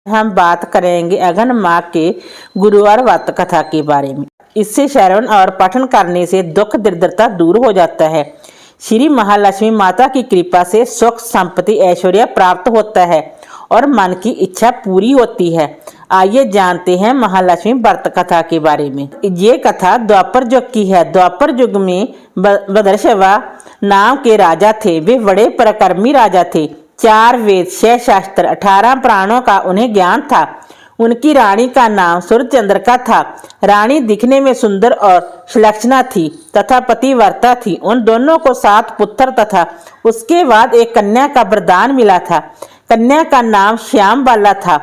हम बात करेंगे अघन माह के गुरुवार व्रत कथा के बारे में। इससे श्रवण और पठन करने से दुख दरिद्रता दूर हो जाता है। श्री महालक्ष्मी माता की कृपा से सुख संपत्ति ऐश्वर्य प्राप्त होता है और मन की इच्छा पूरी होती है। आइए जानते हैं महालक्ष्मी व्रत कथा के बारे में। ये कथा द्वापर युग की है। द्वापर युग में भद्रशवा नाम के राजा थे। वे बड़े पराक्रमी राजा थे। 4 वेद, 6 शास्त्र, 18 प्राणों का उन्हें ज्ञान था। उनकी रानी का नाम सूर्यचंद्रिका था। रानी दिखने में सुंदर और सुलक्षणा थी तथा पतिव्रता थी। उन दोनों को 7 पुत्र तथा उसके बाद एक कन्या का वरदान मिला था। कन्या का नाम श्यामबाला था।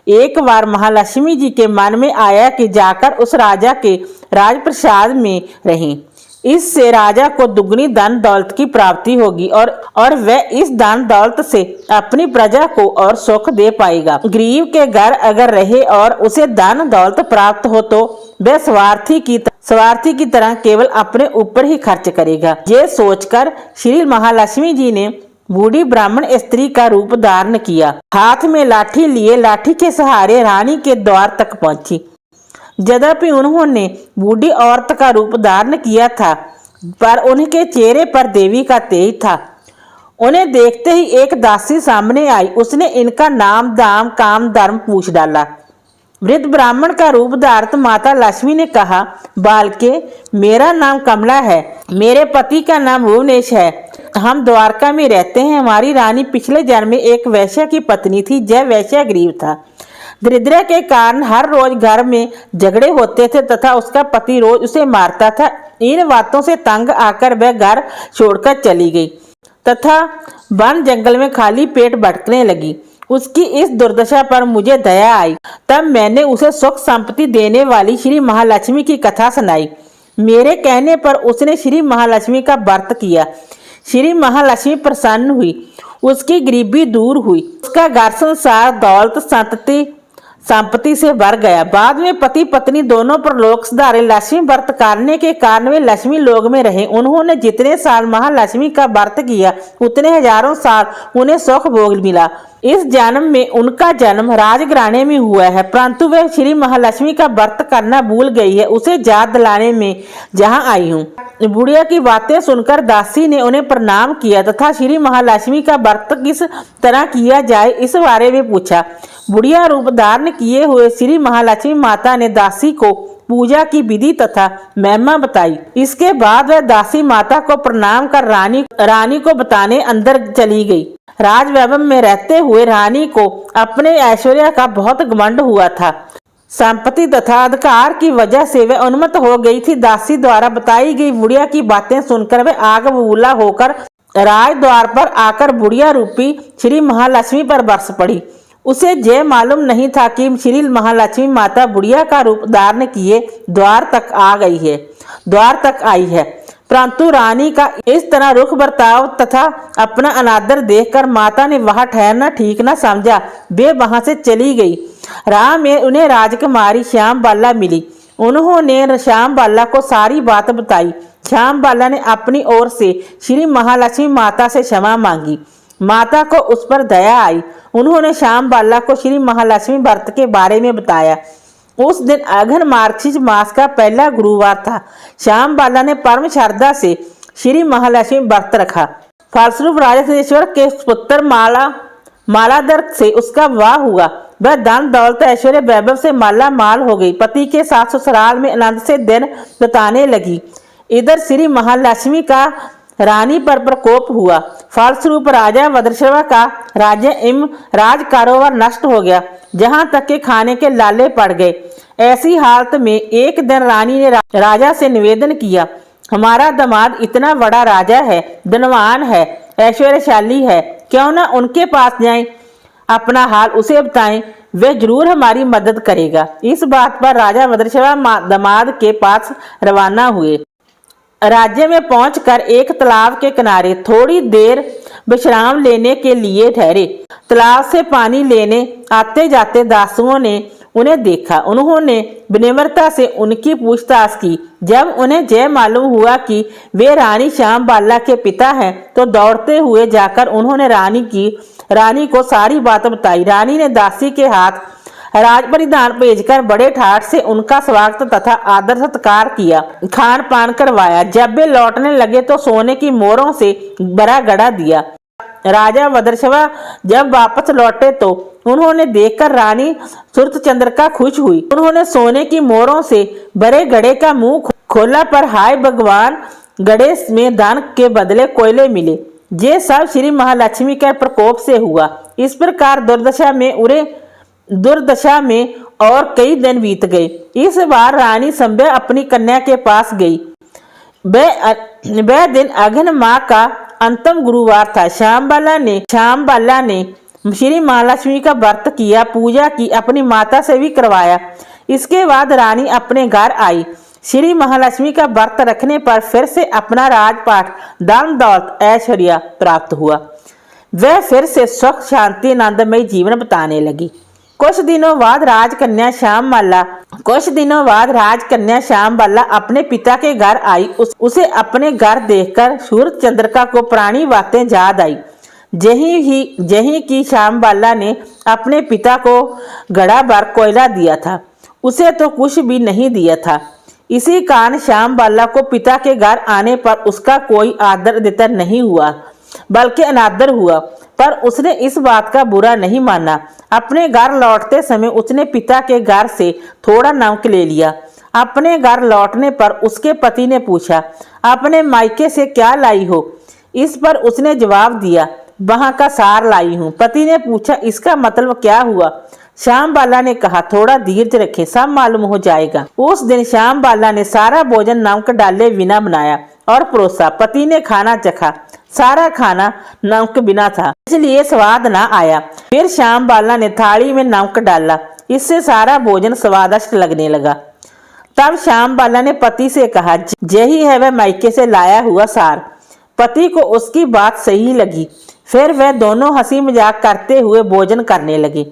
एक बार महालक्ष्मी जी के मन में आया कि जाकर उस राजा के राजप्रसाद में रहें। इससे राजा को दुगनी धन दौलत की प्राप्ति होगी और वह इस धन दौलत से अपनी प्रजा को और सुख दे पाएगा। गरीब के घर अगर रहे और उसे धन दौलत प्राप्त हो तो वह स्वार्थी की तरह केवल अपने ऊपर ही खर्च करेगा। ये सोचकर श्री महालक्ष्मी जी ने बूढ़ी ब्राह्मण स्त्री का रूप धारण किया। हाथ में लाठी लिए लाठी के सहारे रानी के द्वार तक पहुंची। यद्यपि उन्होंने बूढ़ी औरत का रूप धारण किया था, पर उनके चेहरे पर देवी का तेज था। उन्हें देखते ही एक दासी सामने आई। उसने इनका नाम दाम काम धर्म पूछ डाला। वृद्ध ब्राह्मण का रूप धारित माता लक्ष्मी ने कहा, बालके, मेरा नाम कमला है। मेरे पति का नाम भुवनेश है। हम द्वारका में रहते हैं। हमारी रानी पिछले जन्म में एक वैश्य की पत्नी थी। यह वैश्य गरीब था। दरिद्र के कारण हर रोज घर में झगड़े होते थे तथा उसका पति रोज उसे मारता था। इन बातों से तंग आकर वह घर छोड़कर चली गई तथा वन जंगल में खाली पेट भटकने लगी। उसकी इस दुर्दशा पर मुझे दया आई। तब मैंने उसे सुख संपत्ति देने वाली श्री महालक्ष्मी की कथा सुनाई। मेरे कहने पर उसने श्री महालक्ष्मी का व्रत किया। श्री महालक्ष्मी प्रसन्न हुई। उसकी गरीबी दूर हुई। उसका घर संसार दौलत संपत्ति से भर गया। बाद में पति पत्नी दोनों पर लोक सुधारे। लक्ष्मी व्रत करने के कारण वे लक्ष्मी लोक में रहे। उन्होंने जितने साल महालक्ष्मी का व्रत किया उतने हजारों साल उन्हें सुख भोग मिला। इस जन्म में उनका जन्म राजघराने में हुआ है, परंतु वह श्री महालक्ष्मी का व्रत करना भूल गई है। उसे याद दिलाने में जहाँ आई हूँ। बुढ़िया की बातें सुनकर दासी ने उन्हें प्रणाम किया तथा श्री महालक्ष्मी का व्रत किस तरह किया जाए इस बारे में पूछा। बुढ़िया रूप धारण किए हुए श्री महालक्ष्मी माता ने दासी को पूजा की विधि तथा महिमा बताई। इसके बाद वह दासी माता को प्रणाम कर रानी को बताने अंदर चली गई। राजवैभव में रहते हुए रानी को अपने ऐश्वर्य का बहुत घमंड हुआ था। संपत्ति तथा अधिकार की वजह से वह उन्मत्त हो गई थी। दासी द्वारा बताई गई बुढ़िया की बातें सुनकर वह आग बबूला होकर राजद्वार पर आकर बुढ़िया रूपी श्री महालक्ष्मी पर बरस पड़ी। उसे यह मालूम नहीं था कि श्री महालक्ष्मी माता बुढ़िया का रूप धारण किए द्वार तक आई है। परंतु रानी का इस तरह रुख बर्ताव तथा अपना अनादर देखकर माता ने वहां ठहरना ठीक न समझा। वे वहां से चली गई। राह में उन्हें राजकुमारी श्यामबाला मिली। उन्होंने श्यामबाला को सारी बात बताई। श्यामबाला ने अपनी ओर से श्री महालक्ष्मी माता से क्षमा मांगी। माता को उस पर दया आई। उन्होंने श्यामबाला को श्री महालक्ष्मी व्रत के बारे में बताया। उस दिन अघन मार्गशीर्ष मास का पहला गुरुवार था। श्यामबाला ने परम श्रद्धा से श्री महालक्ष्मी व्रत रखा। फलस्वरूप राजा सिद्धेश्वर के पुत्र मालाधर से उसका विवाह हुआ। वह धन दौलत ऐश्वर्य वैभव से माला माल हो गई। पति के साथ ससुराल में आनंद से दिन बिताने लगी। इधर श्री महालक्ष्मी का रानी पर प्रकोप हुआ। फलस्वरूप राजा भद्रशवा का राज्य एवं राज कारोबार नष्ट हो गया। जहां तक के खाने के लाले पड़ गए। ऐसी हालत में एक दिन रानी ने राजा से निवेदन किया, हमारा दामाद इतना बड़ा राजा है, धनवान है, ऐश्वर्यशाली है, क्यों न उनके पास जाएं, अपना हाल उसे बताएं, वह जरूर हमारी मदद करेगा। इस बात पर राजा भद्रशवा दामाद के पास रवाना हुए। राज्य में पहुंचकर एक तालाब के किनारे थोड़ी देर विश्राम लेने के लिए ठहरे। तालाब से पानी लेने आते जाते दासुओं ने उन्हें देखा। उन्होंने विनम्रता से उनकी पूछताछ की। जब उन्हें यह मालूम हुआ कि वे रानी श्यामबाला के पिता हैं तो दौड़ते हुए जाकर उन्होंने रानी को सारी बात बताई। रानी ने दासी के हाथ राज परिधान भेजकर बड़े ठाठ से उनका स्वागत तथा आदर सत्कार किया, खान पान करवाया। जब वे लौटने लगे तो सोने की मोहरों से भरा घड़ा दिया। राजा भद्रशवा जब वापस लौटे तो उन्होंने देखकर रानी सूरतचंद्रिका खुश हुई। उन्होंने सोने की मोहरों से भरे घड़े का मुंह खोला पर हाय भगवान, घड़े में धन के बदले कोयले मिले। ये सब श्री महालक्ष्मी के प्रकोप से हुआ। इस प्रकार दुर्दशा में और कई दिन बीत गए। इस बार रानी संभ्य अपनी कन्या के पास गई। वह दिन अघन माह का अंतिम गुरुवार था। श्यामबाला ने श्री महालक्ष्मी का व्रत किया, पूजा की, अपनी माता से भी करवाया। इसके बाद रानी अपने घर आई। श्री महालक्ष्मी का व्रत रखने पर फिर से अपना राजपाट, धन दौलत, ऐश्वर्य प्राप्त हुआ। वह फिर से सुख शांति आनंदमय जीवन बिताने लगी। कुछ दिनों बाद राजकन्या श्यामबाला अपने पिता के घर आई। उसे अपने घर देखकर सूरतचंद्रिका को पुरानी बातें याद आई। जही की श्यामबाला ने अपने पिता को घड़ा भर कोयला दिया था, उसे तो कुछ भी नहीं दिया था। इसी कारण श्यामबाला को पिता के घर आने पर उसका कोई आदर देता नहीं हुआ, बल्कि अनादर हुआ। पर उसने इस बात का बुरा नहीं माना। अपने घर लौटते समय उसने पिता के घर से थोड़ा नमक ले लिया। अपने घर लौटने पर उसके पति ने पूछा, अपने मायके से क्या लाई हो? इस पर उसने जवाब दिया, वहां का सार लाई हूँ। पति ने पूछा, इसका मतलब क्या हुआ? श्यामबाला ने कहा, थोड़ा धीरज रखें, सब मालूम हो जाएगा। उस दिन श्यामबाला ने सारा भोजन नमक डाले बिना बनाया और परोसा। पति ने खाना चखा, सारा खाना नमक बिना था, इसलिए स्वाद ना आया। फिर श्यामबाला ने थाली में नमक डाला, इससे सारा भोजन स्वादिष्ट लगने लगा। तब श्यामबाला ने पति से कहा, यही है वह मायके से लाया हुआ सार। पति को उसकी बात सही लगी। फिर वह दोनों हंसी मजाक करते हुए भोजन करने लगे।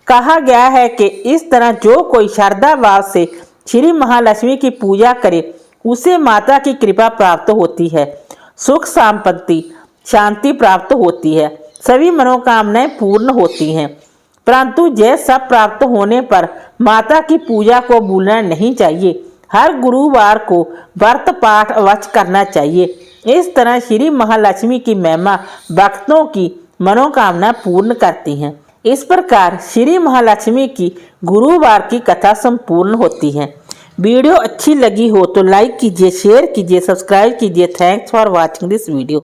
कहा गया है कि इस तरह जो कोई श्रद्धा भाव से श्री महालक्ष्मी की पूजा करे, उसे माता की कृपा प्राप्त होती है, सुख संपत्ति शांति प्राप्त होती है, सभी मनोकामनाएं पूर्ण होती हैं। परंतु यह सब प्राप्त होने पर माता की पूजा को भूलना नहीं चाहिए। हर गुरुवार को व्रत पाठ अवश्य करना चाहिए। इस तरह श्री महालक्ष्मी की महिमा भक्तों की मनोकामना पूर्ण करती हैं। इस प्रकार श्री महालक्ष्मी की गुरुवार की कथा संपूर्ण होती है। वीडियो अच्छी लगी हो तो लाइक कीजिए, शेयर कीजिए, सब्सक्राइब कीजिए। Thanks for watching this video.